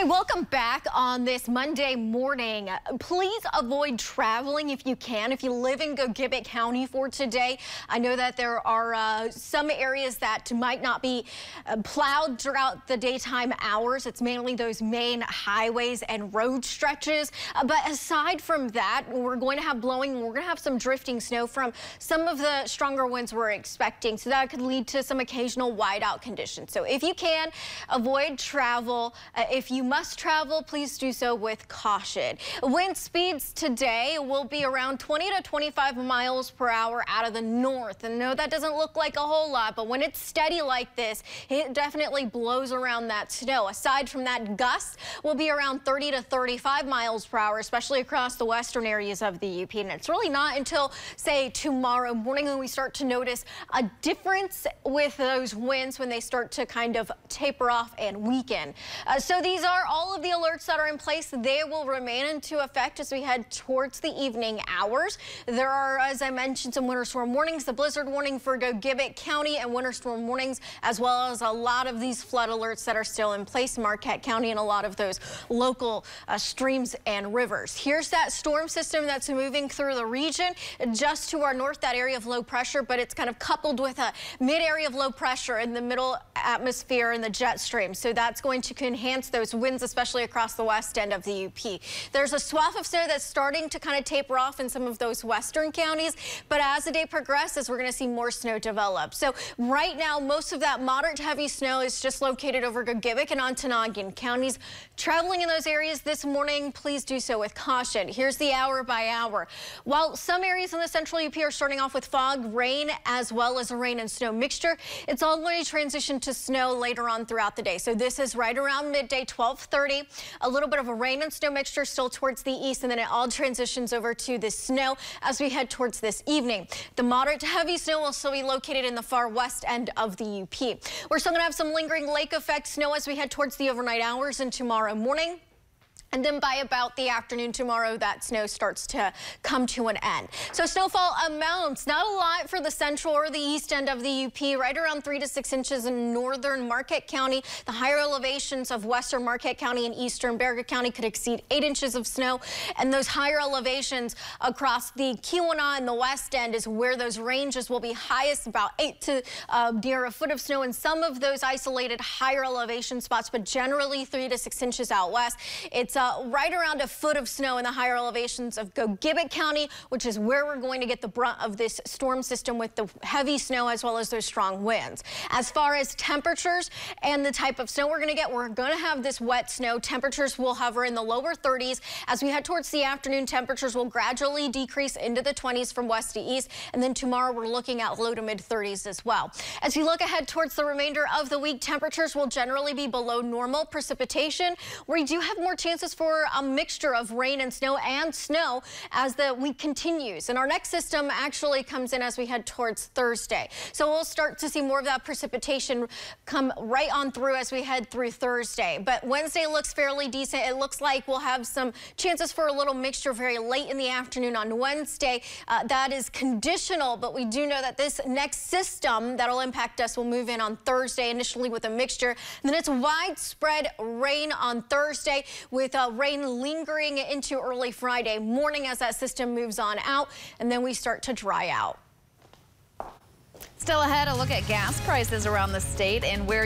Hey, welcome back on this Monday morning. Please avoid traveling if you can. If you live in Gibbet County for today, I know that there are some areas that might not be plowed throughout the daytime hours. It's mainly those main highways and road stretches. But aside from that, we're going to have blowing. We're going to have some drifting snow from some of the stronger winds we're expecting. So that could lead to some occasional whiteout conditions. So if you can, avoid travel. If you must travel, please do so with caution. Wind speeds today will be around 20 to 25 miles per hour out of the north. And no, that doesn't look like a whole lot, but when it's steady like this, it definitely blows around that snow. Aside from that, gusts will be around 30 to 35 miles per hour, especially across the western areas of the UP. And it's really not until, say, tomorrow morning when we start to notice a difference with those winds when they start to kind of taper off and weaken. So these are all of the alerts that are in place. They will remain into effect as we head towards the evening hours. There are, as I mentioned, some winter storm warnings, the blizzard warning for Gibbet County, and winter storm warnings, as well as a lot of these flood alerts that are still in place in Marquette County and a lot of those local streams and rivers. Here's that storm system that's moving through the region just to our north, that area of low pressure, but it's kind of coupled with a mid area of low pressure in the middle atmosphere in the jet stream. So that's going to enhance those winds, especially across the west end of the UP. There's a swath of snow that's starting to kind of taper off in some of those western counties, but as the day progresses, we're going to see more snow develop. So right now, most of that moderate to heavy snow is just located over Gibbet and Ontonagon counties. Traveling in those areas this morning, please do so with caution. Here's the hour by hour. While some areas in the central UP are starting off with fog, rain, as well as a rain and snow mixture, it's all going to transition to snow later on throughout the day. So this is right around midday, 12:30. A little bit of a rain and snow mixture still towards the east, and then it all transitions over to the snow as we head towards this evening. The moderate to heavy snow will still be located in the far west end of the UP. We're still going to have some lingering lake effect snow as we head towards the overnight hours and tomorrow morning. And then by about the afternoon tomorrow, that snow starts to come to an end. So snowfall amounts, not a lot for the central or the east end of the UP, right around 3 to 6 inches in northern Marquette County. The higher elevations of western Marquette County and eastern Bexar County could exceed 8 inches of snow. And those higher elevations across the Keweenaw and the west end is where those ranges will be highest, about 8 to near a foot of snow in some of those isolated higher elevation spots, but generally 3 to 6 inches out west. It's right around a foot of snow in the higher elevations of Gibbet County, which is where we're going to get the brunt of this storm system with the heavy snow as well as those strong winds. As far as temperatures and the type of snow we're going to have this wet snow. Temperatures will hover in the lower 30s. As we head towards the afternoon, temperatures will gradually decrease into the 20s from west to east. And then tomorrow we're looking at low to mid 30s as well. As we look ahead towards the remainder of the week, temperatures will generally be below normal. Precipitation, we do have more chances for a mixture of rain and snow as the week continues. And our next system actually comes in as we head towards Thursday. So we'll start to see more of that precipitation come right on through as we head through Thursday. But Wednesday looks fairly decent. It looks like we'll have some chances for a little mixture very late in the afternoon on Wednesday. That is conditional, but we do know that this next system that'll impact us will move in on Thursday, initially with a mixture. And then it's widespread rain on Thursday with rain lingering into early Friday morning as that system moves on out, and then we start to dry out. Still ahead, a look at gas prices around the state and where